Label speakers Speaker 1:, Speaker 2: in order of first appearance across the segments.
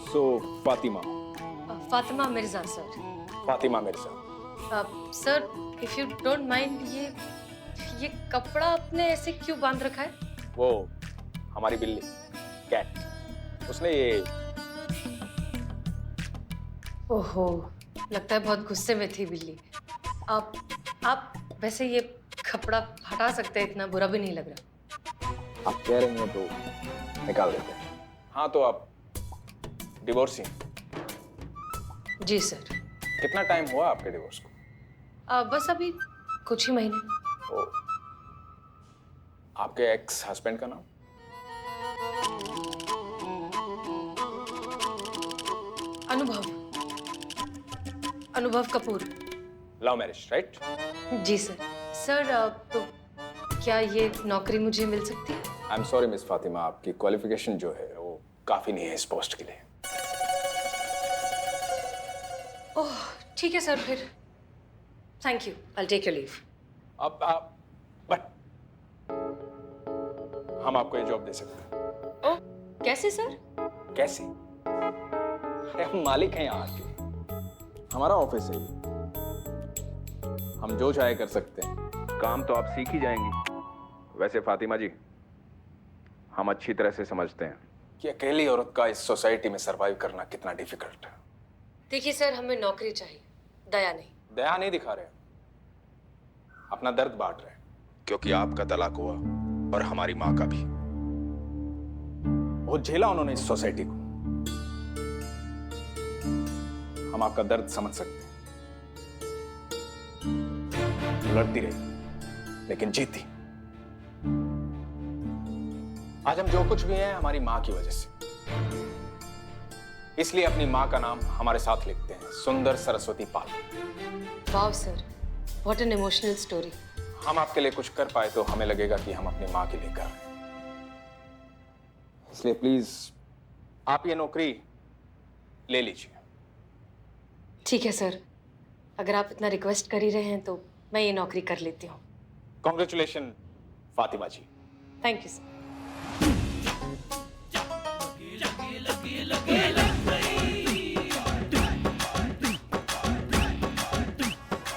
Speaker 1: So Fatima.
Speaker 2: Fatima Mirza sir.
Speaker 1: Fatima Mirza.
Speaker 2: Sir if you don't mind, ये कपड़ा आपने ऐसे क्यों बांध रखा है?
Speaker 1: वो हमारी बिल्ली कैट, उसने ये।
Speaker 2: ओहो, लगता है बहुत गुस्से में थी बिल्ली। आप वैसे ये कपड़ा हटा सकते हैं, इतना बुरा भी नहीं लग रहा।
Speaker 1: आप कह रही हैं तो निकाल देते हैं। हाँ तो आप डिवोर्सी हैं?
Speaker 2: जी सर।
Speaker 1: कितना टाइम हुआ आपके डिवोर्स को?
Speaker 2: बस अभी कुछ ही महीने।
Speaker 1: ओ, आपके एक्स हस्बैंड का नाम?
Speaker 2: Anubhav Kapoor.
Speaker 1: Love marriage right?
Speaker 2: जी सर। सर तो क्या ये नौकरी मुझे मिल सकती है?
Speaker 1: I am sorry miss Fatima, आपकी क्वालिफिकेशन जो है वो काफी नहीं है इस पोस्ट के लिए।
Speaker 2: ओह ठीक है सर, फिर thank you, I take your leave.
Speaker 1: अब आप बट हम आपको ये जॉब दे सकते हैं।
Speaker 2: ओह कैसे सर?
Speaker 1: कैसे? अरे हम मालिक हैं यहाँ के, हमारा ऑफिस है ये, हम जो चाहे कर सकते हैं। काम तो आप सीख ही जाएंगी। वैसे फातिमा जी, हम अच्छी तरह से समझते हैं कि अकेली औरत का इस सोसाइटी में सरवाइव करना कितना डिफिकल्ट है।
Speaker 2: देखिए सर, हमें नौकरी चाहिए, दया नहीं।
Speaker 1: दया नहीं दिखा रहे, अपना दर्द बांट रहे, क्योंकि आपका तलाक हुआ और हमारी माँ का भी। बहुत झेला उन्होंने इस सोसाइटी को। हम आपका दर्द समझ सकते हैं। लड़ती रही लेकिन जीती। आज हम जो कुछ भी हैं हमारी माँ की वजह से, इसलिए अपनी माँ का नाम हमारे साथ लिखते हैं, Sundar Saraswati Pal.
Speaker 2: Wow sir, what an emotional story.
Speaker 1: हम आपके लिए कुछ कर पाए तो हमें लगेगा कि हम अपनी माँ के लिए कर रहे हैं। इसलिए प्लीज आप ये नौकरी ले लीजिए।
Speaker 2: ठीक है सर, अगर आप इतना रिक्वेस्ट कर ही रहे हैं तो मैं ये नौकरी कर लेती हूँ।
Speaker 1: Congratulation Fatima ji.
Speaker 2: Thank you sir.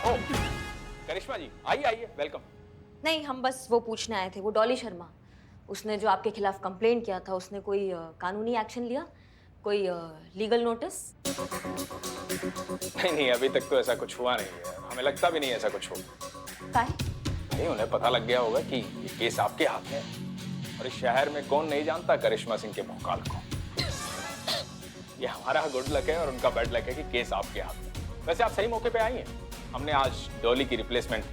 Speaker 1: ओ, करिश्मा जी आइए आइए, वेलकम।
Speaker 3: नहीं, हम बस वो पूछने आए थे। वो डॉली शर्मा, उसने जो आपके खिलाफ कंप्लेंट किया था, उसने कोई कानूनी एक्शन लिया? कोई लीगल नोटिस?
Speaker 1: नहीं नहीं, अभी तक तो ऐसा कुछ हुआ नहीं है, हमें लगता भी नहीं ऐसा कुछ हो।
Speaker 3: काहे?
Speaker 1: नहीं, उन्हें पता लग गया होगा कि ये केस आपके हाथ में है, और इस शहर में कौन नहीं जानता करिश्मा सिंह के भौकाल को। ये हमारा गुड लक है और उनका बैड लक है कि केस आपके हाथ में। वैसे आप सही मौके पे आई हैं। हमने आज डॉली की रिप्लेसमेंट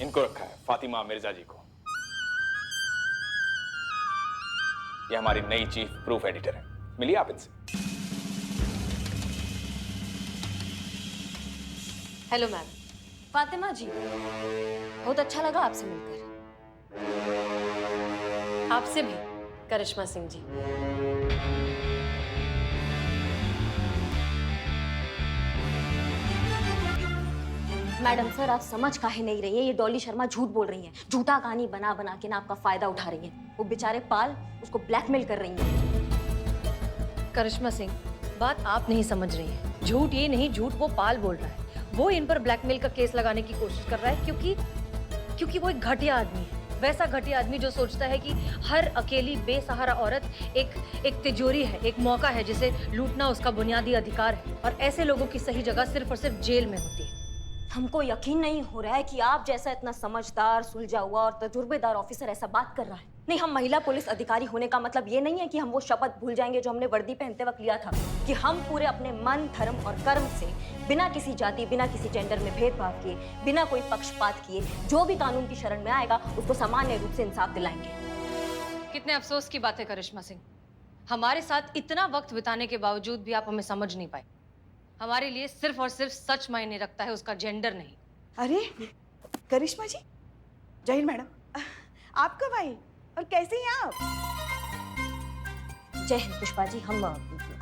Speaker 1: इनको रखा है, फातिमा मिर्जा जी को। ये हमारी नई चीफ प्रूफ एडिटर है, मिलिए आप इनसे।
Speaker 2: Hello ma'am.
Speaker 3: फातिमा जी, बहुत अच्छा लगा आपसे मिलकर।
Speaker 2: आपसे भी करिश्मा सिंह जी।
Speaker 3: मैडम सर, आप समझ काहे नहीं रही है? ये डॉली शर्मा झूठ बोल रही हैं, झूठा कहानी बना बना के ना आपका फायदा उठा रही हैं। वो बेचारे पाल उसको ब्लैकमेल कर रही हैं।
Speaker 2: करिश्मा सिंह, बात आप नहीं समझ रही हैं। झूठ ये नहीं, झूठ वो पाल बोल रहा है। वो इन पर ब्लैकमेल का केस लगाने की कोशिश कर रहा है क्योंकि वो एक घटिया आदमी है। वैसा घटिया आदमी जो सोचता है कि हर अकेली बेसहारा औरत एक तिजोरी है, एक मौका है जिसे लूटना उसका बुनियादी अधिकार है, और ऐसे लोगों की सही जगह सिर्फ और सिर्फ जेल में होती है।
Speaker 3: हमको यकीन नहीं हो रहा है कि आप जैसा इतना समझदार, सुलझा हुआ और तजुर्बेदार ऑफिसर ऐसा बात कर रहा है। नहीं, हम महिला पुलिस अधिकारी होने का मतलब ये नहीं है कि हम वो शपथ भूल जाएंगे जो हमने वर्दी पहनते वक्त लिया था, कि हम पूरे अपने मन, धर्म और कर्म से बिना किसी जाति, बिना किसी जेंडर में भेदभाव किए, बिना कोई पक्षपात किए, जो भी कानून की शरण में आएगा उसको सामान्य रूप से इंसाफ दिलाएंगे।
Speaker 2: कितने अफसोस की बात है करिश्मा सिंह, हमारे साथ इतना वक्त बिताने के बावजूद भी आप हमें समझ नहीं पाए। हमारे लिए सिर्फ और सिर्फ सच मायने रखता है, उसका जेंडर नहीं।
Speaker 4: अरे करिश्मा जी, जय हिंद मैडम। आप कब आई और कैसे हैं आप?
Speaker 3: जय हिंद पुष्पा जी, हम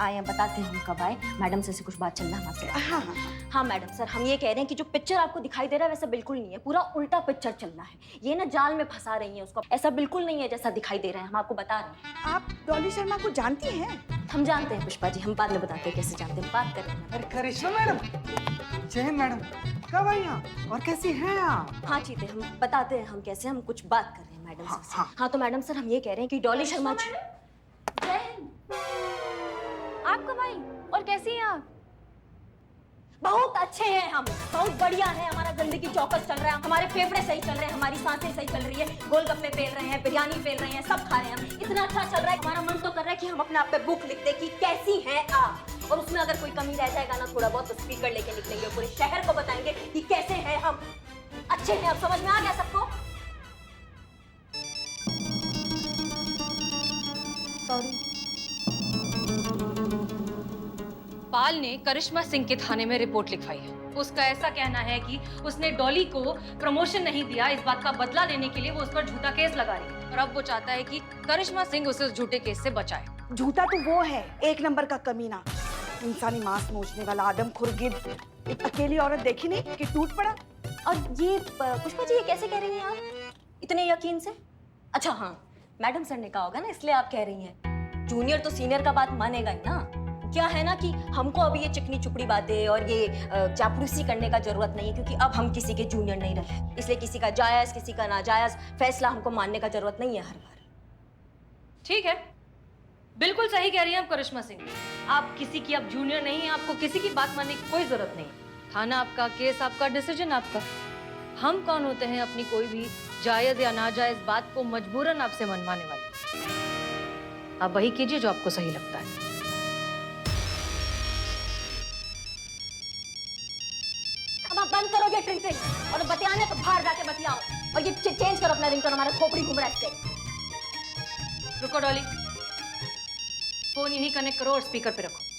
Speaker 3: आए बताते हैं हम कब आए। मैडम से कुछ बात चलना हमसे।
Speaker 4: हाँ हाँ हाँ।
Speaker 3: हाँ मैडम सर, हम ये कह रहे हैं कि जो पिक्चर आपको दिखाई दे रहा है वैसा बिल्कुल नहीं है, पूरा उल्टा पिक्चर चल रहा है। ये ना जाल में फंसा रही है उसको, ऐसा बिल्कुल नहीं है जैसा दिखाई दे रहा है, हम आपको बता रहे हैं।
Speaker 4: आप डॉली शर्मा को जानती हैं?
Speaker 3: हम जानते हैं पुष्पा जी, हम बाद में बताते हैं कैसे जानते हैं, बात कर रहे हैं।
Speaker 5: अरे करिश्मा मैडम, जय हिंद मैडम, कब आई आप और कैसी हैं आप?
Speaker 3: हाँ चीते, हम बताते हैं हम कैसे, हम कुछ बात कर रहे हैं मैडम
Speaker 5: हाँ,
Speaker 3: से।
Speaker 5: हाँ।
Speaker 3: हाँ तो मैडम सर हम ये कह रहे हैं कि डॉली शर्मा जी।
Speaker 6: आप कब आई और कैसी हैं आप?
Speaker 3: बहुत अच्छे हैं हम, बहुत बढ़िया है, हमारा जिंदगी चौकस चल रहा है, हमारे फेफड़े सही चल रहे हैं, हमारी सांसें सही चल रही है, गोलगप्पे फेल रहे हैं, बिरयानी फेल रहे हैं, सब खा रहे हैं हम, इतना अच्छा चल रहा है। हमारा मन तो कर रहा है कि हम अपने आप पे बुक लिख दे कि कैसी हैं आप, और उसमें अगर कोई कमी रह जाएगा ना थोड़ा बहुत, तो स्पीकर लेके निकलेंगे, पूरे शहर को बताएंगे कि कैसे हैं हम, अच्छे हैं। अब समझ में आ गया सबको? सॉरी।
Speaker 2: पाल ने करिश्मा सिंह के थाने में रिपोर्ट लिखवाई है। उसका ऐसा कहना है कि उसने डॉली को प्रमोशन नहीं दिया, इस बात का बदला लेने के लिए वो उस पर झूठा केस लगा रही है, और अब वो चाहता है कि करिश्मा सिंह उसे उस झूठे केस से बचाए।
Speaker 4: झूठा तो वो है, एक नंबर का कमीना, इंसानी मांस नोचने वाला आदमखोर गिद्ध। एक अकेली औरत देखी नहीं कि टूट पड़ा।
Speaker 3: और ये पुष्पा जी ये कैसे कह रही हैं आप इतने यकीन से? अच्छा हाँ, मैडम सर ने कहा होगा ना, इसलिए आप कह रही हैं। जूनियर तो सीनियर का बात मानेगा ही ना। क्या है ना कि हमको अभी ये चिकनी चुपड़ी बातें और ये चापलूसी करने का जरूरत नहीं है, क्योंकि अब हम किसी के जूनियर नहीं रहे, इसलिए किसी का जायज किसी का नाजायज फैसला हमको मानने का जरूरत नहीं है हर बार।
Speaker 2: ठीक है, बिल्कुल सही कह रही हैं आप करिश्मा सिंह, आप किसी की अब जूनियर नहीं है, आपको किसी की बात मानने की कोई जरूरत नहीं। थाना आपका, केस आपका, डिसीजन आपका। हम कौन होते हैं अपनी कोई भी जायज या नाजायज बात को मजबूरन आपसे मनवाने वाले। आप वही कीजिए जो आपको सही लगता है।
Speaker 3: अब आप बंद करो ये ट्रिंकिंग, और बतियाने तो बाहर जाके बतियाओ, और ये चेंज करो अपना रिंगटोन, हमारा खोपड़ी घूम रहा है इससे।
Speaker 2: रुको डॉली, फोन यहीं कनेक्ट करो और स्पीकर पे रखो।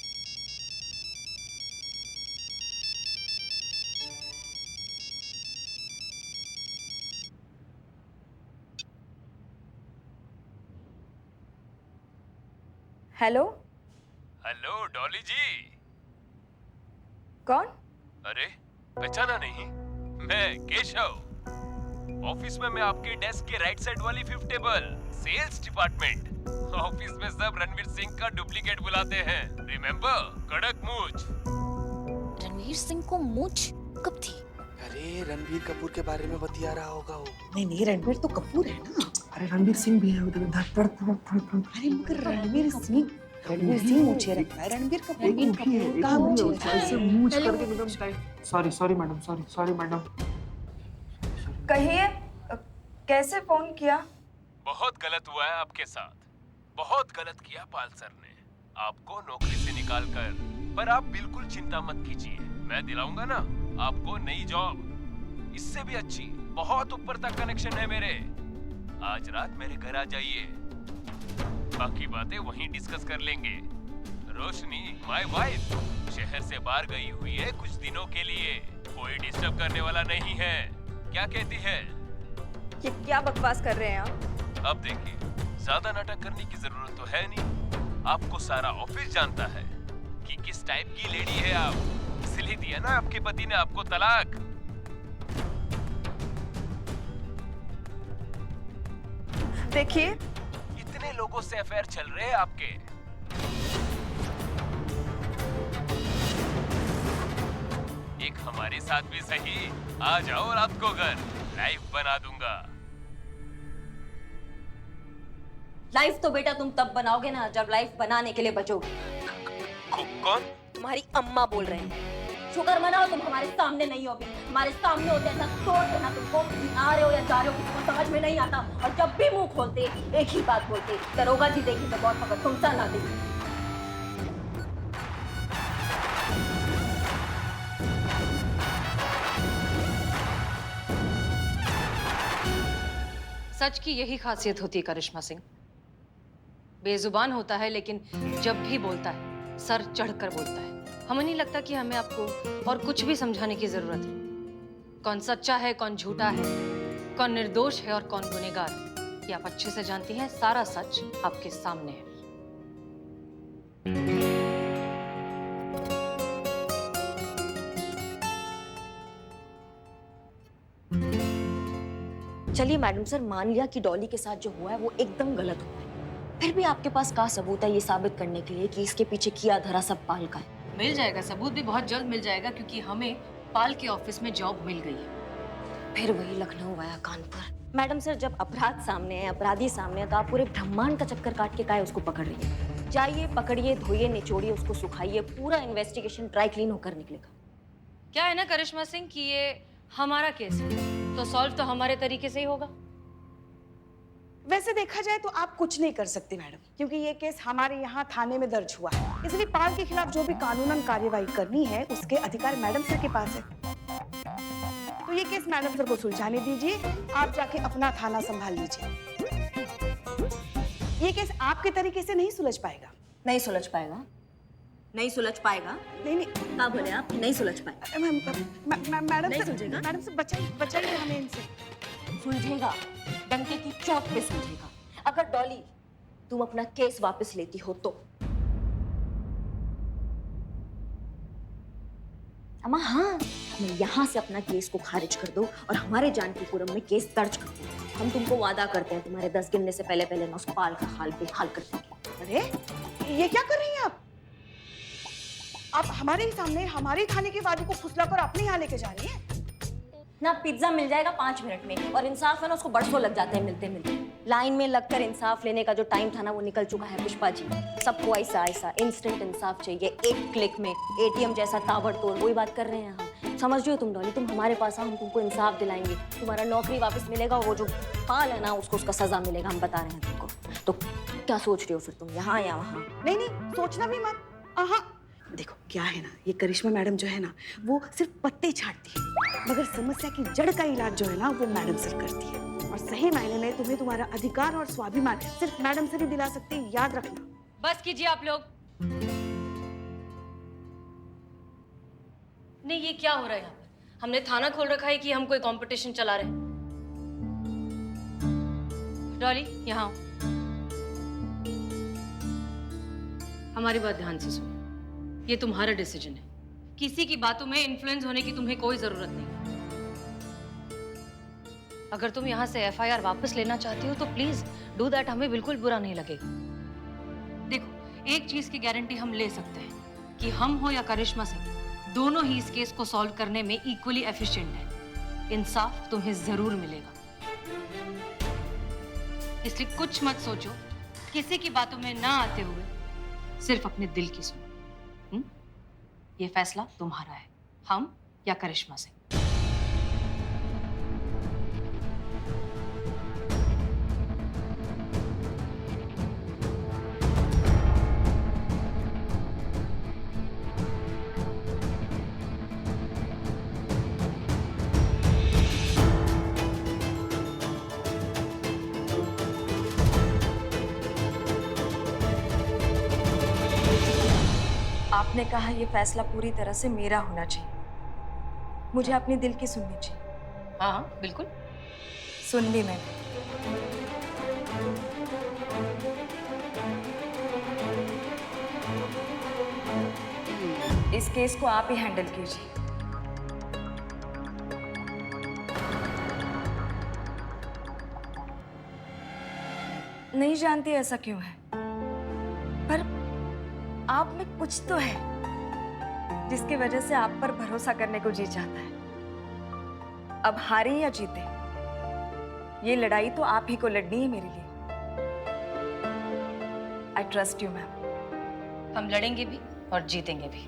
Speaker 6: हेलो,
Speaker 7: हेलो डॉली जी।
Speaker 6: कौन?
Speaker 7: अरे पहचाना नहीं? मैं केशव। ऑफिस में मैं आपके डेस्क के राइट साइड वाली 5th table, sales department. Office में सब रणवीर सिंह का डुप्लीकेट बुलाते हैं, रिमेम्बर? कड़क मूंछ।
Speaker 6: रणवीर सिंह को मूंछ कब थी?
Speaker 8: अरे रणबीर कपूर के बारे में बतिया रहा होगा वो।
Speaker 4: नहीं नहीं, रणबीर तो कपूर है ना।
Speaker 5: अरे रणवीर सिंह भी है उधर।
Speaker 4: अरे मगर रणबीर सिंह ऊंचे रखता है, रणबीर कपूर कहाँ ऊंचे रखता है?
Speaker 5: ऐसे मूंछ करके madam. Sorry madam, sorry madam.
Speaker 6: कहिए, कैसे फोन किया?
Speaker 7: बहुत गलत हुआ है आपके साथ, बहुत गलत किया पाल सर ने आपको नौकरी से निकाल कर। पर आप बिल्कुल चिंता मत कीजिए, मैं दिलाऊंगा ना आपको नई जॉब, इससे भी अच्छी, बहुत ऊपर तक कनेक्शन है मेरे। आज रात मेरे घर आ जाइए, बाकी बातें वहीं डिस्कस कर लेंगे। रोशनी माय वाइफ शहर से बाहर गई हुई है कुछ दिनों के लिए, कोई डिस्टर्ब करने वाला नहीं है। क्या कहती है?
Speaker 6: ये क्या बकवास कर रहे हैं आप?
Speaker 7: अब देखिए, ज्यादा नाटक करने की जरूरत तो है नहीं, आपको सारा ऑफिस जानता है कि किस टाइप की लेडी है आप, इसलिए दिया ना आपके पति ने आपको तलाक।
Speaker 6: देखिए,
Speaker 7: इतने लोगों से अफेयर चल रहे हैं आपके। एक हमारे साथ भी सही, आ जाओ रात को घर, लाइफ बना दूंगा।
Speaker 3: लाइफ तो बेटा तुम तब बनाओगे ना जब लाइफ बनाने के लिए बचोगे।
Speaker 7: कौन?
Speaker 3: तुम्हारी अम्मा बोल रहे हैं। शुक्र मनाओ तुम हमारे सामने नहीं हो, भी हमारे सामने होते ऐसा तोड़ देना तुमको, आ रहे हो या जा रहे हो किसी को समझ में नहीं आता, और जब भी मुंह खोलते एक ही बात बोलते, दरोगा जी देखी तो बहुत मगर तुमसा ना देखी।
Speaker 2: सच की यही खासियत होती है करिश्मा सिंह, बेजुबान होता है लेकिन जब भी बोलता है सर चढ़कर बोलता है। हमें नहीं लगता कि हमें आपको और कुछ भी समझाने की जरूरत है। कौन सच्चा है, कौन झूठा है, कौन निर्दोष है और कौन गुनहगार, ये आप अच्छे से जानती हैं। सारा सच आपके सामने है।
Speaker 3: चलिए मैडम सर, मान लिया कि डॉली के साथ जो हुआ है वो एकदम गलत हुआ है, फिर भी आपके पास क्या सबूत है ये साबित करने के लिए कि इसके पीछे किया धरा सब पाल का है?
Speaker 2: मिल जाएगा, सबूत भी बहुत जल्द मिल जाएगा, क्योंकि हमें पाल के ऑफिस में जॉब मिल गई है।
Speaker 3: फिर वही लखनऊ आया कानपुर। मैडम सर, जब अपराध सामने है, अपराधी सामने है, तो आप पूरे ब्रह्मांड का चक्कर काट के काहे उसको पकड़ रही है? जाइए, पकड़िए, धोइए, निचोड़िए, उसको सुखाइए, पूरा इन्वेस्टिगेशन ड्राई क्लीन होकर निकलेगा।
Speaker 2: क्या है ना करिश्मा सिंह कि ये हमारा केस है, तो सॉल्व तो हमारे तरीके से ही होगा।
Speaker 4: वैसे देखा जाए तो आप कुछ नहीं कर सकती मैडम, क्योंकि ये केस हमारे यहाँ थाने में दर्ज हुआ है, इसलिए पाल के खिलाफ जो भी कानूनन कार्यवाही करनी है उसके अधिकार मैडम सर के पास है। तो ये केस मैडम सर को सुलझाने दीजिए, आप जाके अपना थाना संभाल लीजिए। ये केस आपके तरीके से नहीं सुलझ पाएगा।
Speaker 3: नहीं सुलझ पाएगा? नहीं सुलझ पाएगा?
Speaker 4: नहीं नहीं,
Speaker 3: क्या बोले आप? नहीं सुलझ पाएगा?
Speaker 4: मैडम
Speaker 3: नहीं
Speaker 4: सर,
Speaker 3: सुलझेगा?
Speaker 4: मैडम सर बचाइए हमें इनसे।
Speaker 3: सुलझेगा, डंके की चोट पे सुलझेगा। अगर डॉली तुम अपना केस वापस लेती हो तो। अम्मा हाँ, मैं यहाँ से अपना केस को खारिज कर दो और हमारे जानकीपुरम में केस दर्ज कर दो। हम तुमको वादा करते हैं, तुम्हारे 10 गिनने से पहले पहले ना उस पाल का हाल बेहाल कर देंगे।
Speaker 4: अरे ये क्या कर रही हैं आप हमारे ही सामने हमारे थाने के वादी को फुसलाकर अपने यहाँ लेके जा रही हैं।
Speaker 3: ना पिज्जा मिल जाएगा 5 मिनट में, और इंसाफ है ना उसको बरसों लग जाते हैं मिलते मिलते। लाइन में लगकर इंसाफ लेने का जो टाइम था ना वो निकल चुका है पुष्पा जी। सबको ऐसा ऐसा इंस्टेंट इंसाफ चाहिए, एक क्लिक में, एटीएम जैसा ताबड़तोड़। वही बात कर रहे हैं हम। समझ रही हो तुम डॉली, तुम हमारे पास आओ, हम तुमको इंसाफ दिलाएंगे, तुम्हारा नौकरी वापस मिलेगा, वो जो पाल है ना उसको उसका सजा मिलेगा, हम बता रहे हैं तुमको। तो क्या सोच रही हो फिर तुम, यहाँ या वहाँ?
Speaker 4: नहीं नहीं, सोचना भी मत। देखो क्या है ना, ये करिश्मा मैडम जो है ना वो सिर्फ पत्ते छाटती है, मगर समस्या की जड़ का इलाज जो है ना वो मैडम सर करती है। और सही मायने में तुम्हें तुम्हारा अधिकार और स्वाभिमान सिर्फ मैडम सर ही दिला सकते हैं, याद रखना।
Speaker 2: बस कीजिए आप लोग। नहीं, ये क्या हो रहा है यहाँ पर? हमने थाना खोल रखा है कि हम कोई कंपटीशन चला रहे हैं? डॉली यहाँ आओ। हमारी बात ध्यान से सुनो, ये तुम्हारा डिसीजन है, किसी की बातों में इन्फ्लुएंस होने की तुम्हें कोई जरूरत नहीं। अगर तुम यहाँ से एफआईआर वापस लेना चाहती हो तो प्लीज डू दैट, हमें बिल्कुल बुरा नहीं लगेगा। देखो, एक चीज की गारंटी हम ले सकते हैं कि हम हो या करिश्मा सिंह, दोनों ही इस केस को सॉल्व करने में इक्वली एफिशिएंट है। इंसाफ तुम्हें जरूर मिलेगा, इसलिए कुछ मत सोचो, किसी की बातों में ना आते हुए सिर्फ अपने दिल की सुनो। ये फैसला तुम्हारा है, हम या करिश्मा सिंह।
Speaker 3: आपने कहा ये फैसला पूरी तरह से मेरा होना चाहिए, मुझे अपने दिल की सुननी चाहिए।
Speaker 2: हाँ हाँ बिल्कुल,
Speaker 3: सुन ली मैंने। इस केस को आप ही हैंडल कीजिए। नहीं जानती ऐसा क्यों है, पर आप में कुछ तो है जिसकी वजह से आप पर भरोसा करने को जी चाहता है। अब हारे या जीते, ये लड़ाई तो आप ही को लड़नी है मेरे लिए। I trust you ma'am.
Speaker 2: हम लड़ेंगे भी और जीतेंगे भी।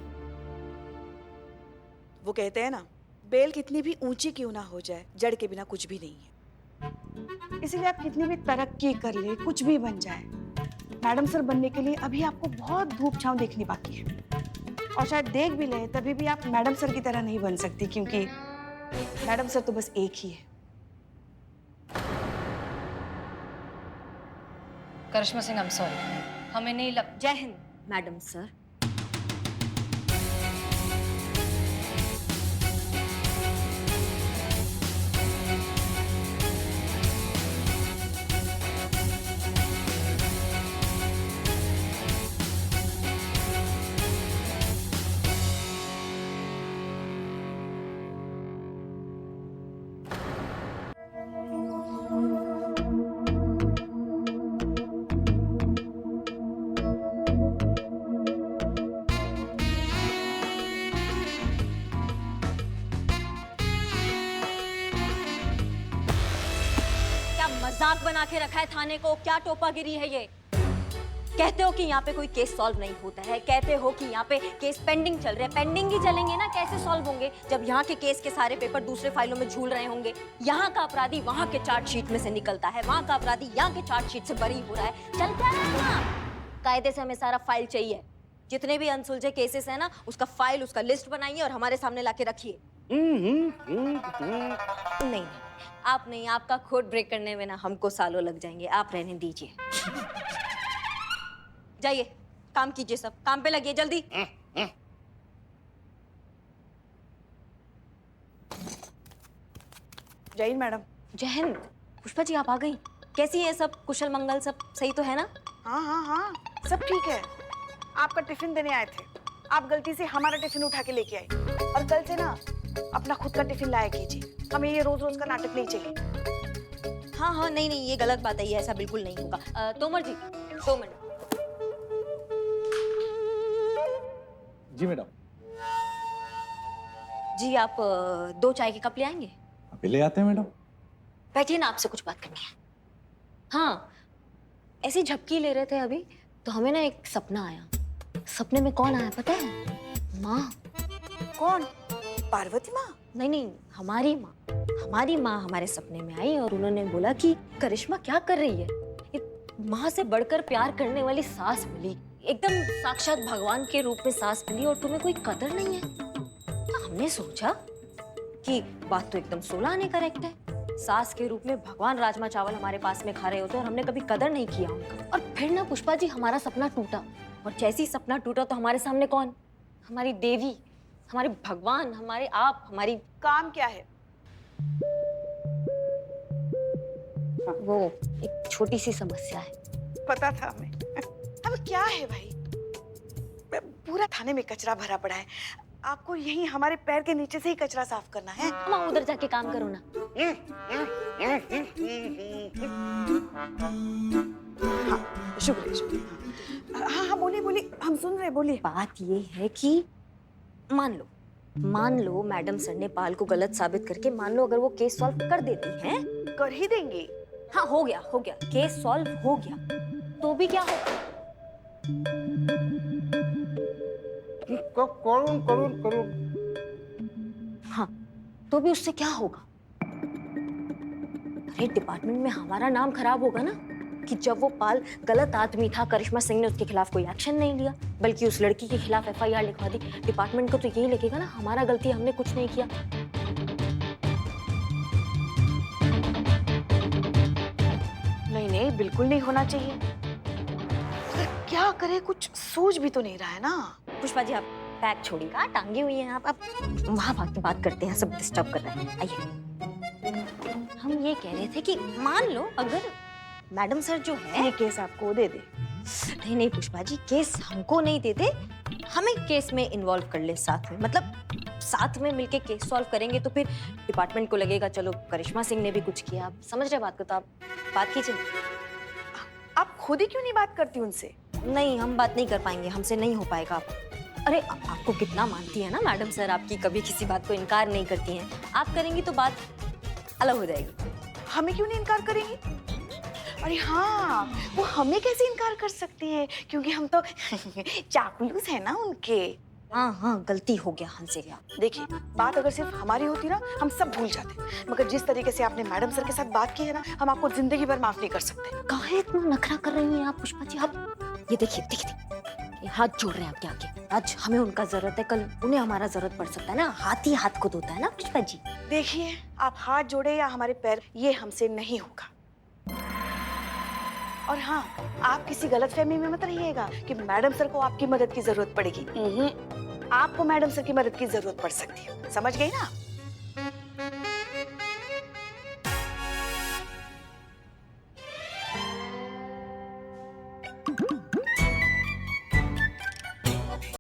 Speaker 4: वो कहते हैं ना, बेल कितनी भी ऊंची क्यों ना हो जाए, जड़ के बिना कुछ भी नहीं है। इसीलिए आप कितनी भी तरक्की कर ले, कुछ भी बन जाए, मैडम सर बनने के लिए अभी आपको बहुत धूप छांव देखनी बाकी है। और शायद देख भी ले तभी भी आप मैडम सर की तरह नहीं बन सकती, क्योंकि मैडम सर तो बस एक ही है।
Speaker 2: करिश्मा सिंह, आई एम सॉरी, हमें नहीं लग।
Speaker 3: जय हिंद मैडम सर। बना के रखा है थाने को, क्या टोपागिरी है ये? कहते हो कि यहाँ पे कोई केस सॉल्व नहीं होता है, कहते हो कि यहाँ पे केस पेंडिंग चल रहे हैं, पेंडिंग ही चलेंगे ना, कैसे सॉल्व होंगे जब यहाँ के केस के सारे पेपर दूसरे फाइलों में झूल रहे होंगे? यहाँ का अपराधी वहाँ के चार्जशीट में से निकलता है, वहाँ का अपराधी यहाँ के चार्जशीट से बरी हो रहा है, चल क्या रहा है ना? कायदे से हमें सारा फाइल चाहिए, जितने भी अनसुलझे केसेस है ना, उसका फाइल, उसका लिस्ट बनाइए और हमारे सामने लाके रखिए। नहीं, आप नहीं, आपका कोड ब्रेक करने में ना हमको सालों लग जाएंगे, आप रहने दीजिए। जाइए, काम कीजिए, सब काम पे लगिए जल्दी।
Speaker 4: जय हिंद मैडम।
Speaker 3: जय हिंद। पुष्पा जी आप आ गई, कैसी है सब? कुशल मंगल सब सही तो है ना?
Speaker 4: हाँ हाँ हाँ, सब ठीक है। आपका टिफिन देने आए थे, आप गलती से हमारा टिफिन उठा के लेके आए, और कल से ना अपना खुद का टिफिन लाया कीजिए, हमें ये रोज रोज का नाटक नहीं चाहिए।
Speaker 3: हाँ हाँ, नहीं नहीं, ये गलत बात है, ये ऐसा बिल्कुल नहीं होगा। तोमर जी, 2 मिनट।
Speaker 1: जी मैडम।
Speaker 3: जी आप 2 चाय के कप ले आएंगे?
Speaker 1: अभी ले आते हैं मैडम।
Speaker 3: बैठिए ना, आपसे कुछ बात करनी है। हाँ, ऐसी झपकी ले रहे थे अभी तो हमें ना एक सपना आया। सपने में कौन आया पता है? माँ।
Speaker 4: कौन? पार्वती माँ?
Speaker 3: नहीं नहीं, हमारी माँ। हमारी माँ हमारे सपने में आई और उन्होंने बोला कि करिश्मा क्या कर रही है? माँ से बढ़कर प्यार करने वाली सास मिली, एकदम साक्षात भगवान के रूप में सास मिली, और तुम्हें कोई कदर नहीं है। तो हमने सोचा कि बात तो एकदम 16 आने करेक्ट है। सास के रूप में भगवान राजमा चावल हमारे पास में खा रहे होते और हमने कभी कदर नहीं किया उनका। और फिर ना पुष्पा जी हमारा सपना टूटा, और जैसे ही सपना टूटा तो हमारे सामने कौन? हमारी देवी, हमारे भगवान, हमारे आप, हमारी।
Speaker 4: काम क्या है?
Speaker 3: वो एक छोटी सी समस्या है।
Speaker 4: पता था हमें। अब क्या है भाई? पूरा थाने में कचरा भरा पड़ा है, आपको यही हमारे पैर के नीचे से ही कचरा साफ करना है।
Speaker 3: माँ उधर जाके काम करो ना।
Speaker 4: हाँ, शुक्रिया शुक्रिया। हाँ हाँ, बोलिए बोलिए, हम सुन रहे, बोलिए।
Speaker 3: बात ये है कि मान लो मैडम सर ने पाल को गलत साबित करके, मान लो अगर वो केस सॉल्व कर देती हैं।
Speaker 4: कर ही देंगे।
Speaker 3: हाँ, हो गया, केस सॉल्व हो गया, तो भी क्या होगा?
Speaker 5: करुण।
Speaker 3: हाँ, तो भी उससे क्या होगा? अरे डिपार्टमेंट में हमारा नाम खराब होगा ना, कि जब वो पाल गलत आदमी था, करिश्मा सिंह ने उसके खिलाफ कोई एक्शन नहीं लिया, बल्कि उस लड़की के खिलाफ FIR लिखवा दी। डिपार्टमेंट को तो यही लगेगा ना हमारा गलती, हमने कुछ नहीं किया।
Speaker 4: नहीं नहीं, बिल्कुल नहीं होना चाहिए। अगर क्या करे, कुछ सूझ भी तो नहीं रहा है ना।
Speaker 3: पुष्पा जी आप बैग छोड़िए, कहाँ टांगे हुई हैं आप? वहाँ भाग के बात करते हैं, सब डिस्टर्ब कर रहे हैं। आइए, हम ये कह रहे थे कि मान लो अगर मैडम सर जो है
Speaker 4: ये केस आपको दे दे।
Speaker 3: नहीं नहीं पुष्पा जी, केस हमको नहीं देते, हमें केस में इन्वॉल्व कर ले साथ में, मतलब साथ में मिलके केस सॉल्व करेंगे तो फिर डिपार्टमेंट को लगेगा चलो करिश्मा सिंह ने भी कुछ किया। आप समझ रहे बात को? तो आप बात कीजिए।
Speaker 4: आप खुद ही क्यों नहीं बात करती उनसे?
Speaker 3: नहीं, हम बात नहीं कर पाएंगे, हमसे नहीं हो पाएगा। अरे आपको कितना मानती है ना मैडम सर, आपकी कभी किसी बात को इनकार नहीं करती हैं। आप करेंगी तो बात अलग हो जाएगी।
Speaker 4: हमें क्यों नहीं इनकार करेंगी? अरे हाँ, वो हमें कैसे इनकार कर सकती है, क्योंकि हम तो चापलूस है ना उनके।
Speaker 3: हाँ हाँ, गलती हो गया, हमसे गया।
Speaker 4: देखिए, बात अगर सिर्फ हमारी होती ना, हम सब भूल जाते, मगर जिस तरीके से आपने मैडम सर के साथ बात की है ना, हम आपको जिंदगी भर माफ नहीं कर सकते।
Speaker 3: काहे इतना नखरा कर रही हैं आप पुष्पा जी? आप ये देखिए, ये हाथ जोड़ रहे हैं आपके आगे। आज हमें उनका जरूरत है, कल उन्हें हमारा जरूरत पड़ सकता है ना। हाथ ही हाथ को धोता है ना पुष्पा जी।
Speaker 4: देखिए, आप हाथ जोड़े या हमारे पैर, ये हमसे नहीं होगा। और हाँ, आप किसी गलतफहमी में मत रहिएगा कि मैडम सर को आपकी मदद की जरूरत पड़ेगी। आपको मैडम सर की मदद की जरूरत पड़ सकती है, समझ गई ना?